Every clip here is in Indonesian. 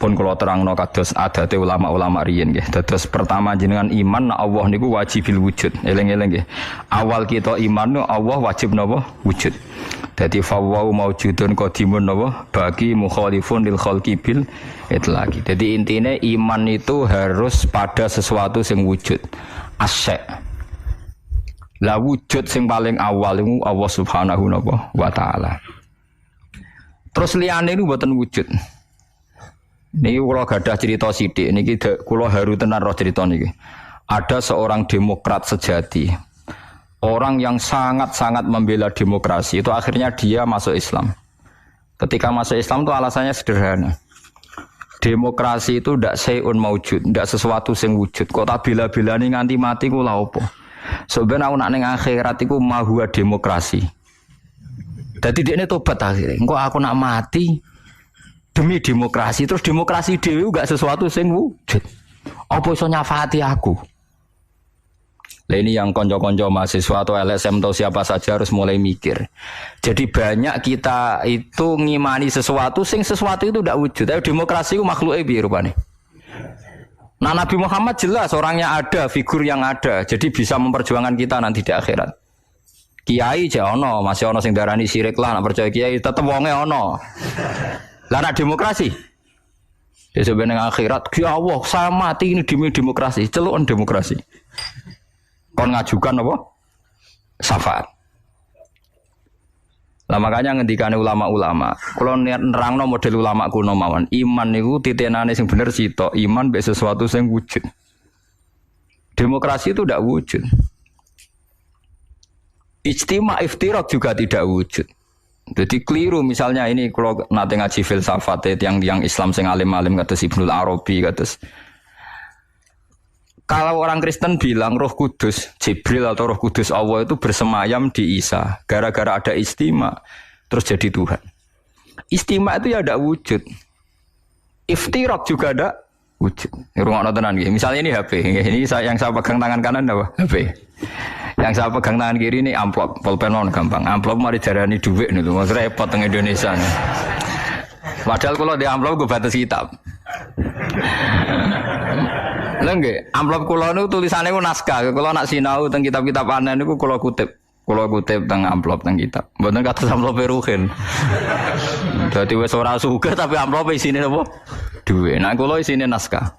Pun kula terangno kados adate ulama-ulama riyin nggih. Dados pertama jenengan iman nek Allah niku wajibil wujud. Eling-eling nggih. Awal kita iman Allah wajib napa? Wujud. Dadi fawwau maujudun qadimun napa? Bagi mukhalifun lil khalqi bil itlaqi. Dadi intine iman itu harus pada sesuatu sing wujud. Asy'. Lah wujud sing paling awal iku Allah Subhanahu wa taala. Terus liyane niku mboten wujud. Niki kula gadah cerita sithik niki kula haru tenan roh cerita niki. Ada seorang demokrat sejati. Orang yang sangat-sangat membela demokrasi itu akhirnya dia masuk Islam. Ketika masuk Islam itu alasannya sederhana. Demokrasi itu ndak sayun maujud, ndak sesuatu sing wujud. Kok tak bela-belani nganti mati ku lha opo? Sebenarnya aku nak ning akhirat iku mahwa demokrasi. Dadi dekne tobat akhirnya. Engko aku nak mati demi demokrasi, terus demokrasi dhewe enggak sesuatu sing wujud. Apa iso nyafaati aku? Lah ini yang konco-konco mahasiswa atau LSM atau siapa saja harus mulai mikir. Jadi banyak kita itu ngimani sesuatu itu enggak wujud. Tapi demokrasi itu makhluke piye rupane? Nah Nabi Muhammad jelas orangnya ada, figur yang ada. Jadi bisa memperjuangkan kita nanti di akhirat. Kiai je ono, masih ono sing darani syirik lah, nak percaya kiai tetep wonge ono. Lah nak demokrasi. Ya sebenarnya akhirat, ya Allah, saya mati ini demi demokrasi, celukan demokrasi. Kon ngajukan apa? Syafaat. Lah makanya ngendikane ulama-ulama, kula nerangno model ulama kuno mawon, iman niku titenane sing bener sitok, iman mek sesuatu sing wujud. Demokrasi itu tidak wujud. Ijtima' iftirak juga tidak wujud. Jadi keliru misalnya ini kalau nanti ngaji filsafat yang Islam sing alim-alim kados Ibnul Arabi kados. Kalau orang Kristen bilang Roh Kudus, Jibril atau Roh Kudus Allah itu bersemayam di Isa gara-gara ada istima terus jadi Tuhan. Istima itu ya ada wujud. Iftirak juga ada wujud. Rungokno tenan nggih. Misalnya ini HP, ini yang saya pegang tangan kanan apa? HP. Yang saya pegang tangan kiri ini amplop, pulpen mau gampang. Amplop mari jarani duit nih, mas repot teng Indonesia nih. Padahal kalau di amplop gue batas kitab. Lengge, amplop kulo itu tulisannya itu naskah. Kalau nak sinau teng kitab-kitab aneh itu kulo kutip teng amplop teng kitab. Bukan kata amplop peruhin. Jadi wes ora suka tapi amplop isinya apa? Duit. Nah kulo isinya naskah.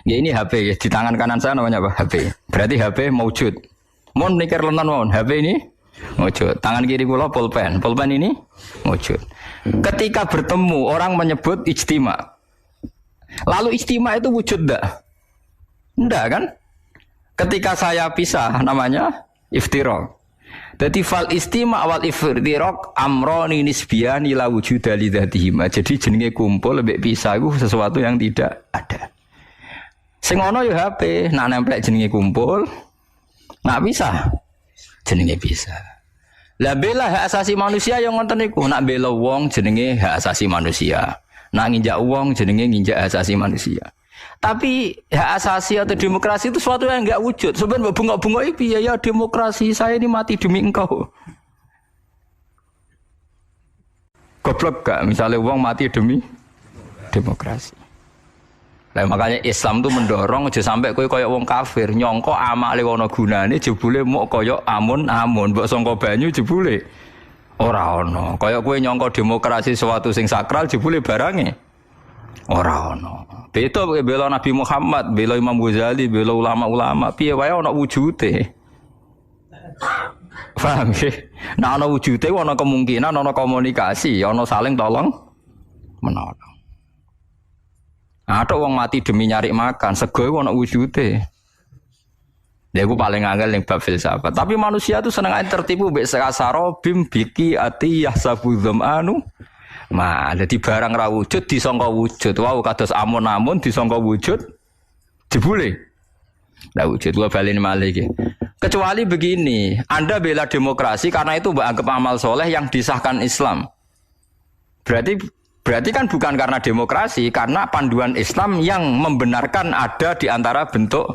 Ya ini HP ya, di tangan kanan saya namanya apa? HP. Berarti HP maujud. Mon mikir lontan mon, HP ini maujud. Tangan kiri kula pulpen. Pulpen ini maujud. Ketika bertemu orang menyebut ijtima. Lalu ijtima itu wujud enggak? Enggak kan? Ketika saya pisah namanya iftirak. Jadi fal istima wal iftirak amroni nisbiyani la wujuda li dzatihima. Jadi jenenge kumpul lebih pisah itu sesuatu yang tidak ada. Sing ono yo HP, nak nempel jenenge kumpul. Nak bisa. Jenenge bisa. Lah bela hak asasi manusia yang ngoten niku, nak bela wong jenenge hak asasi manusia. Nak nginjak wong jenenge nginjak hak asasi manusia. Tapi hak asasi atau demokrasi itu sesuatu yang enggak wujud. Sebenarnya bengok-bengok piye ya demokrasi, saya ini mati demi engkau. Goblok gak misalnya wong mati demi demokrasi. Lah makanya Islam tuh mendorong aja sampai kowe koyo wong kafir nyongko amale ana gunane jebule mok koyo amun-amun mbok sangka banyu jebule ora ana. Koyo kowe nyongko demokrasi sesuatu sing sakral jebule barange ora ana. Beda bela Nabi Muhammad, bela Imam Ghazali, bela ulama-ulama piye wae ana wujude. Paham ya? Nah ana wujude ana kemungkinan ana komunikasi, ana saling tolong menolong. Ada wong mati demi nyari makan, sego iku ana wujude. Dia ku paling angel ning bab filsafat. Tapi manusia itu seneng ae tertipu mbek sakasaro bim biki ati yahsabu dzamanu. Nah, dadi barang ra wujud disangka wujud. Wau kados amun-amun disangka wujud jebule. Ndak wujud gua balen malih iki. Kecuali begini, Anda bela demokrasi karena itu mbak anggap amal soleh yang disahkan Islam. Berarti kan bukan karena demokrasi, karena panduan Islam yang membenarkan ada di antara bentuk.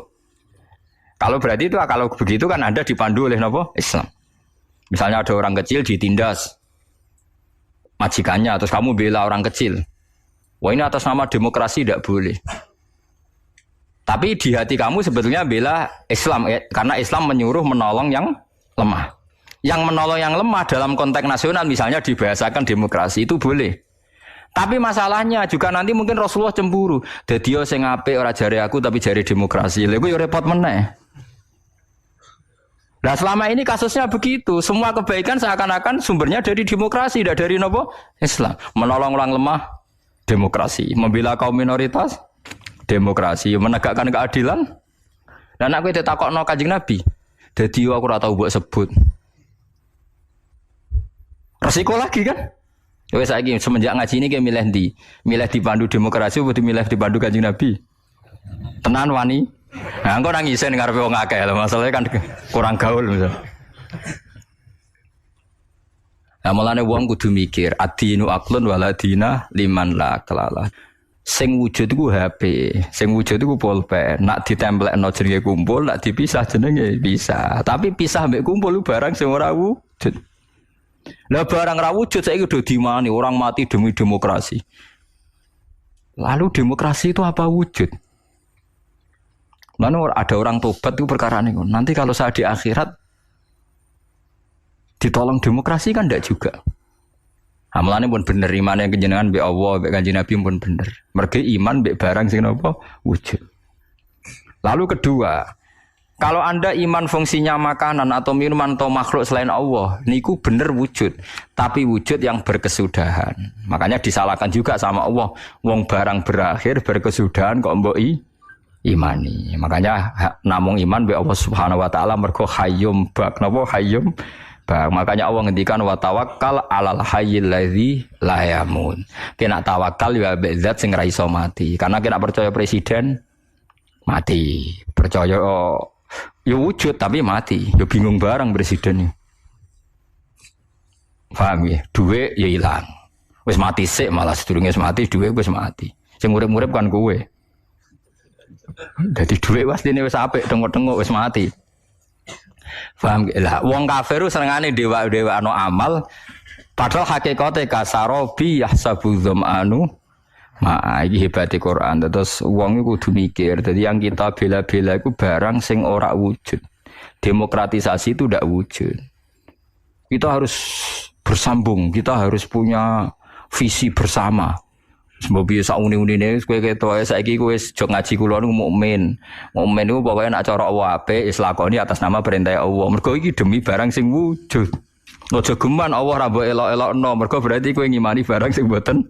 Kalau berarti itu, kalau begitu kan Anda dipandu oleh apa? Islam. Misalnya ada orang kecil ditindas majikannya, terus kamu bela orang kecil. Wah ini atas nama demokrasi tidak boleh. Tapi di hati kamu sebetulnya bela Islam karena Islam menyuruh menolong yang lemah. Yang menolong yang lemah dalam konteks nasional misalnya dibahasakan demokrasi itu boleh. Tapi masalahnya juga nanti mungkin Rasulullah cemburu. Dadi yo sing apik ora jare aku tapi jare demokrasi. Lha iku yo repot meneh. Nah selama ini kasusnya begitu. Semua kebaikan seakan-akan sumbernya dari demokrasi, tidak dari nopo Islam. Menolong orang lemah, demokrasi. Membela kaum minoritas, demokrasi. Menegakkan keadilan. Dan aku itu takokno Kanjeng Nabi. Dadi aku ora tau mbok sebut. Resiko lagi kan? Wes saiki semenjak ngaji ini kayak milih ndi? Milih dipandu demokrasi atau milih dipandu Kanjeng Nabi? Tenan wani. Nah, engko nang isen ngarepe wong akeh lho, masalahnya kan kurang gaul misal. Nah, mulane wong kudu mikir, adinu aqlun waladina liman la kelala. Sing wujud iku HP, sing wujud iku pulpen. Nak ditemplekno jenenge kumpul, nak dipisah jenenge bisa. Tapi pisah mbek kumpul barang sing ora wujud. Lah barang ra wujud saiki udah dimani orang mati demi demokrasi. Lalu demokrasi itu apa wujud? Lalu ada orang tobat itu perkara ini. Nanti kalau saya di akhirat ditolong demokrasi kan tidak juga. Amalannya pun bener iman yang kejenengan be Allah, be Kanjeng Nabi pun bener. Mereka iman be barang sing napa wujud. Lalu kedua, kalau Anda iman fungsinya makanan atau minuman atau makhluk selain Allah, niku bener wujud, tapi wujud yang berkesudahan. Makanya disalahkan juga sama Allah. Wong barang berakhir berkesudahan kok mbok imani. Makanya namung iman be Allah Subhanahu wa taala mergo hayyum bak napa hayyum bak. Makanya Allah ngendikan wa tawakkal 'alal hayyil ladzi la yamun. Kena tawakal ya be zat sing ra iso mati. Karena kena percaya presiden mati. Percaya ya wujud tapi mati. Ya bingung barang presiden. Paham ya? Duit ya ilang. Wis mati sik malah sedurunge mati duit wis mati. Sing urip-urip kan kowe. Dadi dhuwit wasine wis apik, tengok-tengok wis mati. Paham lah, wong kafir senengane dewa-dewa anu amal padahal hakikate kasarobi yahsabu dzamanu. Iki hebate Quran. Terus wong iku kudu mikir. Dadi yang kita bela-bela iku barang sing ora wujud. Demokratisasi itu ndak wujud. Kita harus bersambung, kita harus punya visi bersama. Sebab biasa uni-unine kowe ketok saiki kowe wis jog ngaji kula niku mukmin. Mukmin niku pokoke nak cara Allah apik wis lakoni atas nama perintah Allah. Mergo iki demi barang sing wujud. Aja geman Allah ra mbok elok-elokno. Mergo berarti kowe ngimani barang sing mboten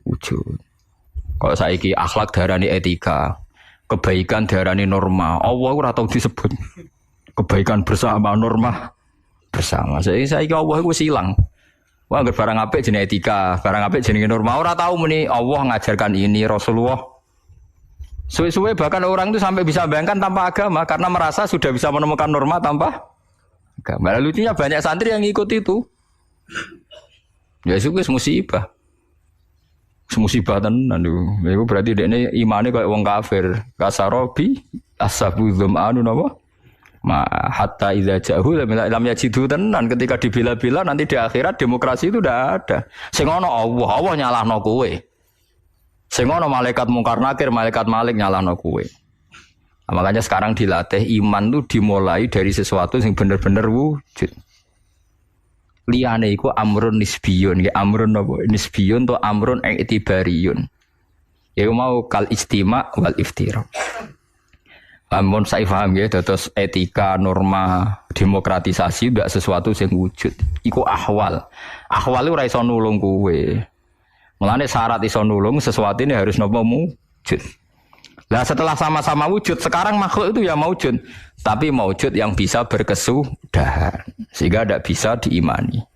wujud. Kok saiki akhlak darani etika, kebaikan darani norma. Allah ora tau disebut. Kebaikan bersama, norma bersama. Saiki Allah iku wis ilang. Wah, barang apik jenenge etika, barang apik jenenge norma. Ora tahu muni Allah ngajarkan ini Rasulullah. Suwe-suwe bahkan orang itu sampai bisa bayangkan tanpa agama karena merasa sudah bisa menemukan norma tanpa agama. Lalu lucunya banyak santri yang ikut itu. Ya itu musibah. Musibah tenan lho. Iku berarti dekne imane koyo wong kafir. Kasarobi asabu dzamanu napa? Hatta idza ja'u lam yajidu tenan ketika dibela-bela nanti di akhirat demokrasi itu ndak ada. Sing ana Allah nyalahno kowe. Sing ana malaikat mungkar nakir, malaikat malik nyalahno kowe. Nah, makanya sekarang dilatih iman itu dimulai dari sesuatu yang benar-benar wujud. Liyane iku amrun nisbiyun, ya amrun napa? Nisbiyun to amrun i'tibariyun. Ya mau kal istima wal iftira. Amun saya paham ya, terus etika, norma, demokratisasi tidak sesuatu yang wujud. Iku ahwal. Ahwal itu ora iso nulung kowe. Mulane syarat iso nulung sesuatu ini harus nopo wujud. Lah setelah sama-sama wujud, sekarang makhluk itu ya wujud, tapi wujud yang bisa berkesudahan sehingga tidak bisa diimani.